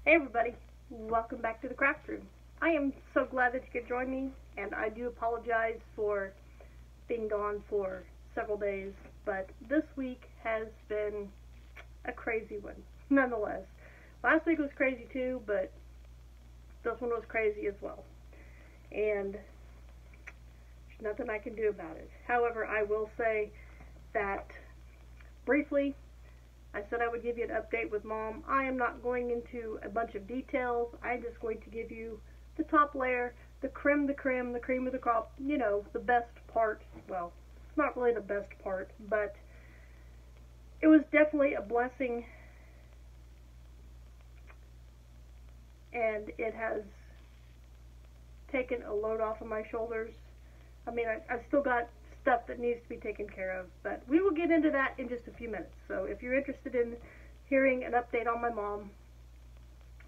Hey everybody, welcome back to the craft room. I am so glad that you could join me, and I do apologize for being gone for several days, but this week has been a crazy one, nonetheless. Last week was crazy too, but this one was crazy as well, and there's nothing I can do about it. However, I will say that briefly, I said I would give you an update with Mom. I am not going into a bunch of details. I'm just going to give you the top layer, the creme de creme, the cream of the crop, the best part. Well, it's not really the best part, but it was definitely a blessing, and it has taken a load off of my shoulders. I mean, I've still got stuff that needs to be taken care of, but we will get into that in just a few minutes. So if you're interested in hearing an update on my mom,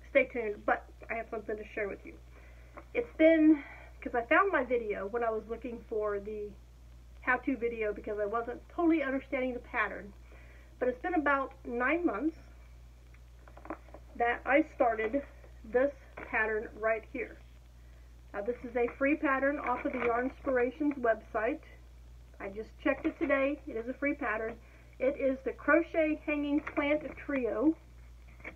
stay tuned, but I have something to share with you. It's been, because I found my video when I was looking for the how-to video because I wasn't totally understanding the pattern, but it's been about 9 months that I started this pattern right here. Now this is a free pattern off of the Yarnspirations website. I just checked it today. It is a free pattern. It is the Crochet Hanging Plant Trio. I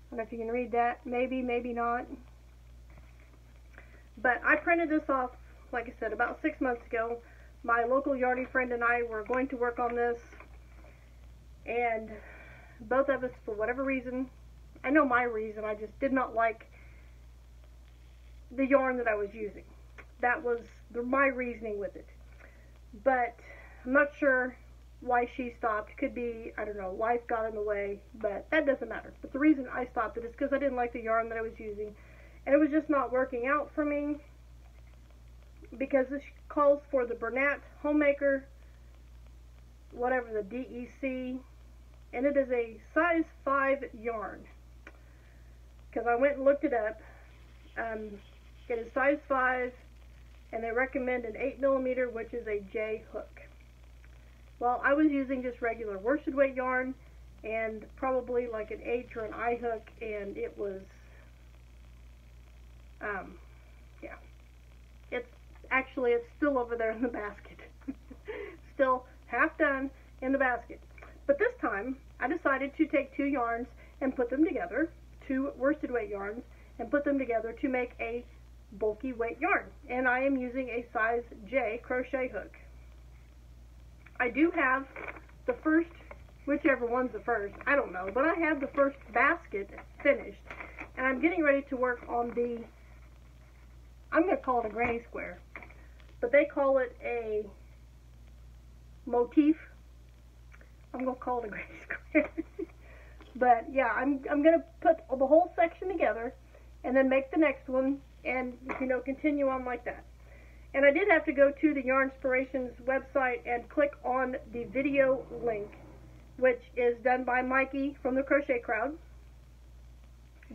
don't know if you can read that. Maybe, maybe not. But I printed this off, like I said, about 6 months ago. My local yarny friend and I were going to work on this. And both of us, for whatever reason, I know my reason, I just did not like the yarn that I was using. That was my reasoning with it. But I'm not sure why she stopped. Could be, I don't know, life got in the way, but that doesn't matter. But the reason I stopped it is because I didn't like the yarn that I was using, and it was just not working out for me, because this calls for the Bernat Homemaker, whatever, the DEC, and it is a size 5 yarn, because I went and looked it up. It is size 5, and they recommend an 8mm, which is a J hook. Well, I was using just regular worsted weight yarn, and probably like an H or an I hook, and it was, yeah. It's still over there in the basket. Still half done in the basket. But this time, I decided to take 2 yarns and put them together, 2 worsted weight yarns, and put them together to make a bulky weight yarn, and I am using a size J crochet hook. I do have the first, whichever one's the first, I don't know, but I have the first basket finished, and I'm getting ready to work on the, I'm going to call it a granny square, but they call it a motif. I'm going to call it a granny square. But yeah, I'm going to put the whole section together and then make the next one, and continue on like that. And I did have to go to the Yarnspirations website and click on the video link, which is done by Mikey from the Crochet Crowd,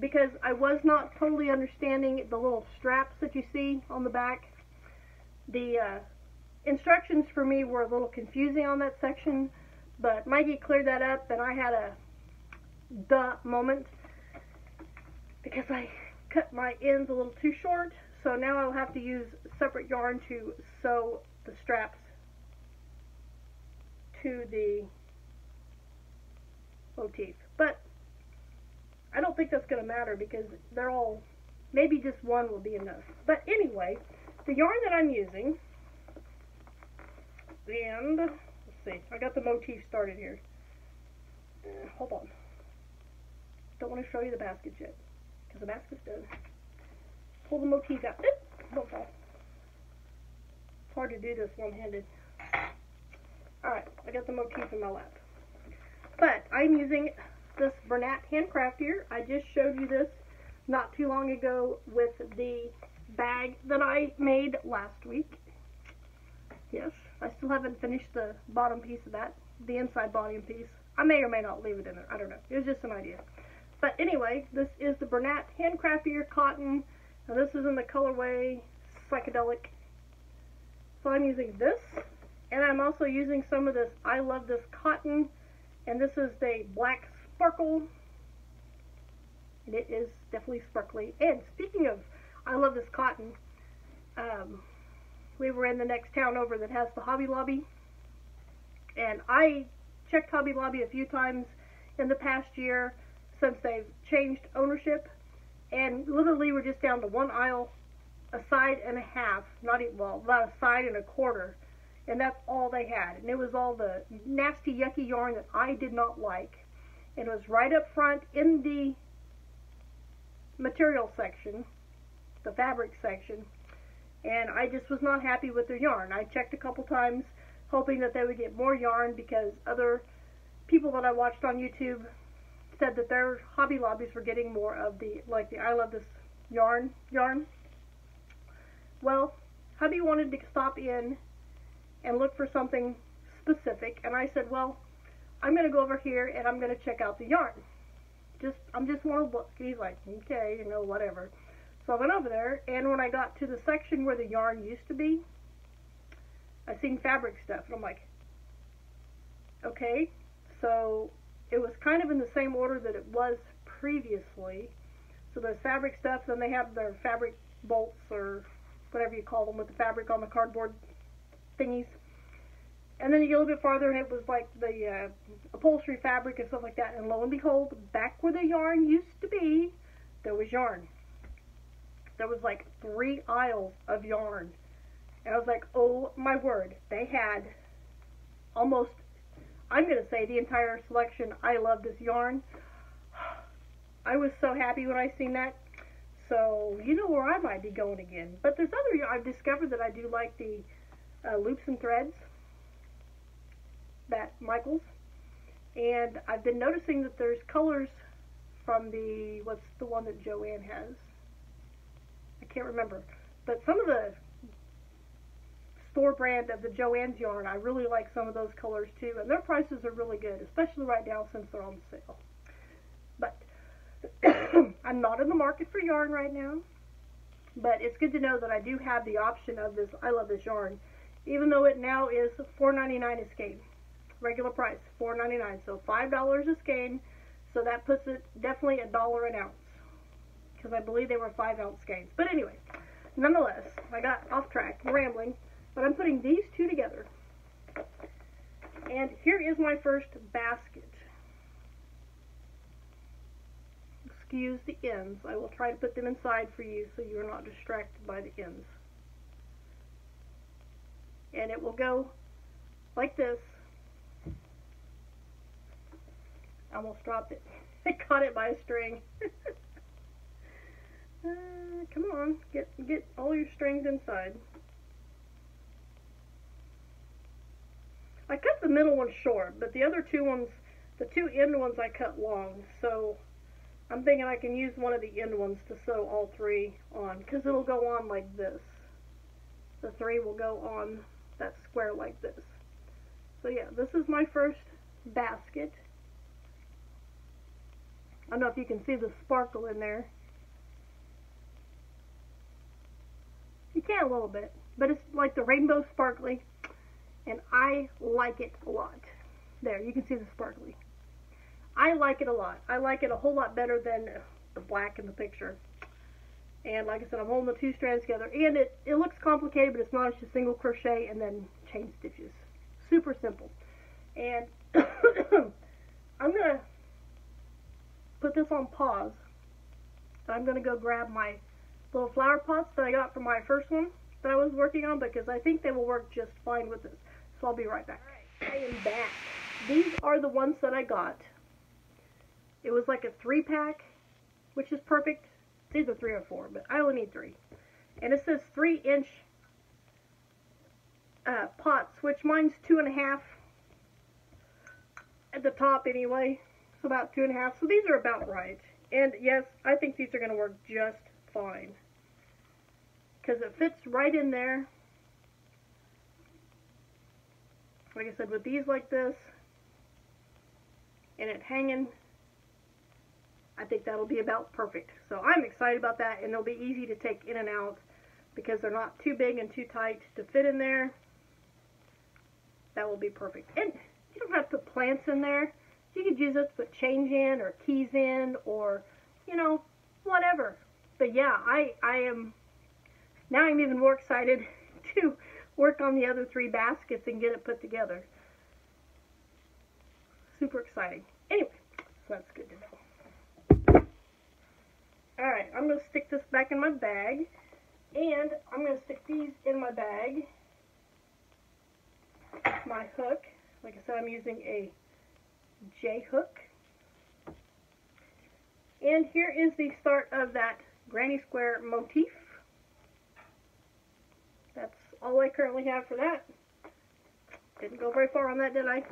because I was not totally understanding the little straps that you see on the back. The instructions for me were a little confusing on that section, but Mikey cleared that up, and I had a duh moment, because I cut my ends a little too short, so now I'll have to use separate yarn to sew the straps to the motif. But I don't think that's going to matter, because they're all, maybe just one will be enough. But anyway, the yarn that I'm using, and let's see, I got the motif started here. Hold on. Don't want to show you the basket yet, because the basket's done. Pull the motif out. Don't fall. It's hard to do this one-handed. Alright, I got the motif in my lap. But I'm using this Bernat Handcraftier. I just showed you this not too long ago with the bag that I made last week. Yes, I still haven't finished the bottom piece of that, the inside bottom piece. I may or may not leave it in there. I don't know. It was just an idea. But anyway, this is the Bernat Handcraftier Cotton. Now this is in the colorway Psychedelic. So I'm using this, and I'm also using some of this I Love This Cotton, and this is the Black Sparkle. and it is definitely sparkly. And speaking of, I love this cotton. We were in the next town over that has the Hobby Lobby, and I checked Hobby Lobby a few times in the past year since they've changed ownership, and literally we're just down to one aisle, a side and a half, not even, well, about a side and a quarter, and that's all they had. And it was all the nasty, yucky yarn that I did not like. And it was right up front in the material section, the fabric section, and I just was not happy with their yarn. I checked a couple times hoping that they would get more yarn, because other people that I watched on YouTube said that their Hobby Lobbies were getting more of the, like the I Love This yarn. Well, hubby wanted to stop in and look for something specific, and I said, well, I'm going to go over here and I'm going to check out the yarn. I'm just want to look. He's like, okay, you know, whatever. So I went over there, and when I got to the section where the yarn used to be, I seen fabric stuff, and I'm like, okay. So it was kind of in the same order that it was previously. So there's fabric stuff, then they have their fabric bolts, or whatever you call them, with the fabric on the cardboard thingies. And then you get a little bit farther, and it was like the upholstery fabric and stuff like that. And lo and behold, back where the yarn used to be, there was yarn. There was like 3 aisles of yarn. And I was like, oh my word. They had almost, I'm going to say, the entire selection. I love this yarn. I was so happy when I seen that. So, you know where I might be going again. But there's other, I've discovered that I do like the loops and threads. That Michaels, and I've been noticing that there's colors from the, what's the one that Joanne has? I can't remember, but some of the store brand of the Joann's yarn, I really like some of those colors too, and their prices are really good, especially right now since they're on sale. But I'm not in the market for yarn right now, but it's good to know that I do have the option of this I Love This yarn, even though it now is $4.99 a skein. Regular price, $4.99, so $5 a skein, so that puts it definitely $1 an ounce, because I believe they were 5-ounce skeins. But anyway, nonetheless, I got off track, I'm rambling, but I'm putting these two together, and here is my first basket. Excuse the ends, I will try to put them inside for you so you're not distracted by the ends. And it will go like this. I almost dropped it. I caught it by a string. Come on, get all your strings inside. I cut the middle one short, but the other two ones, the 2 end ones I cut long, so I'm thinking I can use one of the end ones to sew all 3 on, because it'll go on like this. The 3 will go on that square like this. So yeah, this is my first basket. I don't know if you can see the sparkle in there. You can a little bit, but it's like the rainbow sparkly, and I like it a lot. There, you can see the sparkly. I like it a lot. I like it a whole lot better than the black in the picture. And like I said, I'm holding the 2 strands together, and it looks complicated, but it's not. It's just single crochet and then chain stitches. Super simple. And I'm going to put this on pause, and I'm going to go grab my little flower pots that I got from my first one that I was working on, because I think they will work just fine with this. So I'll be right back. Alright, I am back. These are the ones that I got. It was like a 3-pack, which is perfect. It's either 3 or 4, but I only need 3. And it says 3-inch pots, which mine's 2.5 at the top anyway. So about 2.5. So these are about right. And yes, I think these are going to work just fine, because it fits right in there. Like I said, with these like this, and it hanging, I think that'll be about perfect. So I'm excited about that, and they'll be easy to take in and out, because they're not too big and too tight to fit in there. That will be perfect. And you don't have to put plants in there. You could use this to put change in, or keys in, or, you know, whatever. But yeah, now I'm even more excited to work on the other 3 baskets and get it put together. Super exciting. Anyway, so that's good to know. Alright, I'm going to stick this back in my bag, and I'm going to stick these in my bag. My hook, like I said, I'm using a J hook. And here is the start of that granny square motif. That's all I currently have for that. Didn't go very far on that, did I?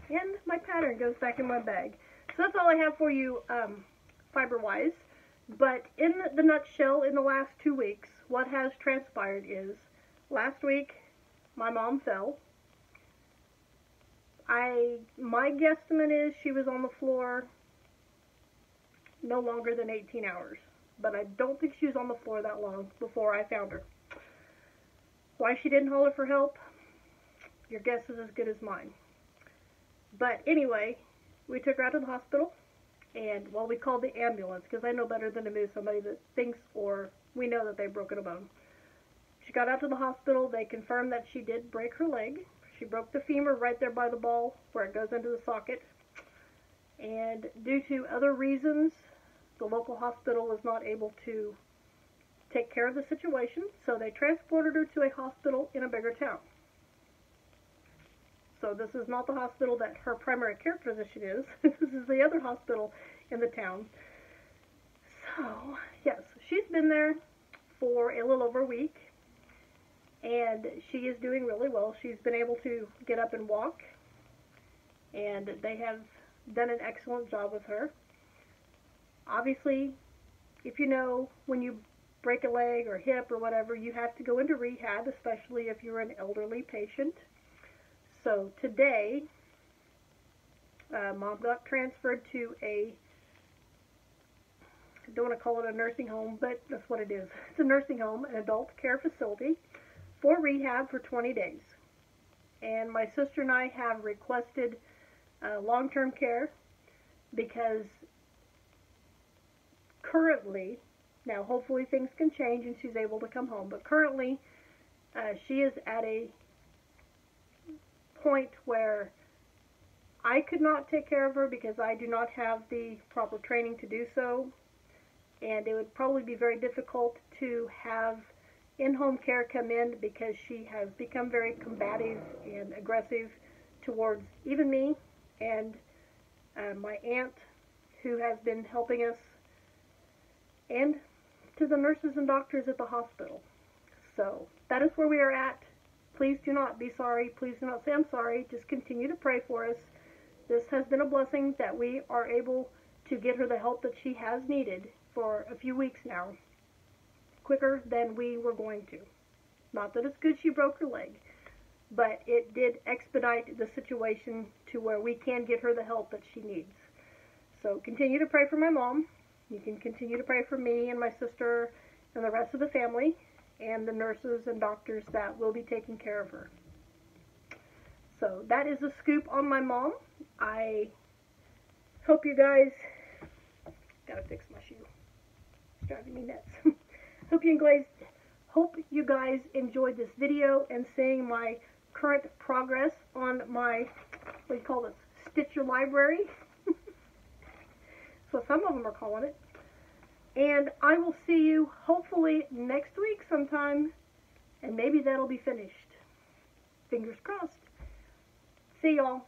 And my pattern goes back in my bag. So that's all I have for you fiber-wise. But in the nutshell, in the last 2 weeks, what has transpired is, last week, my mom fell. My guesstimate is she was on the floor no longer than 18 hours. But I don't think she was on the floor that long before I found her. Why she didn't holler for help, your guess is as good as mine. But anyway, we took her out to the hospital, and, well, we called the ambulance, because I know better than to move somebody that thinks or we know that they've broken a bone. She got out to the hospital. They confirmed that she did break her leg. She broke the femur right there by the ball where it goes into the socket. And due to other reasons, the local hospital was not able to take care of the situation, so they transported her to a hospital in a bigger town. So this is not the hospital that her primary care physician is. This is the other hospital in the town. So, yes, she's been there for a little over a week, and she is doing really well. She's been able to get up and walk, and they have done an excellent job with her. Obviously, if you know, when you break a leg or hip or whatever, you have to go into rehab, especially if you're an elderly patient. So today, Mom got transferred to I don't want to call it a nursing home, but that's what it is. It's a nursing home, an adult care facility for rehab for 20 days. And my sister and I have requested long-term care because currently, now hopefully things can change and she's able to come home, but currently she is at a point where I could not take care of her because I do not have the proper training to do so, and it would probably be very difficult to have in-home care come in because she has become very combative and aggressive towards even me and my aunt, who has been helping us, and to the nurses and doctors at the hospital. So that is where we are at. Please do not be sorry. Please do not say I'm sorry. Just continue to pray for us. This has been a blessing that we are able to get her the help that she has needed for a few weeks now, quicker than we were going to. Not that it's good she broke her leg, but it did expedite the situation to where we can get her the help that she needs. So continue to pray for my mom. You can continue to pray for me and my sister and the rest of the family and the nurses and doctors that will be taking care of her. So that is a scoop on my mom. I hope you guys, gotta fix my shoe, it's driving me nuts. Hope you guys enjoyed this video and seeing my current progress on my, what do you call this, Stitcher library. So some of them are calling it. And I will see you hopefully next week sometime, and maybe that'll be finished. Fingers crossed. See y'all.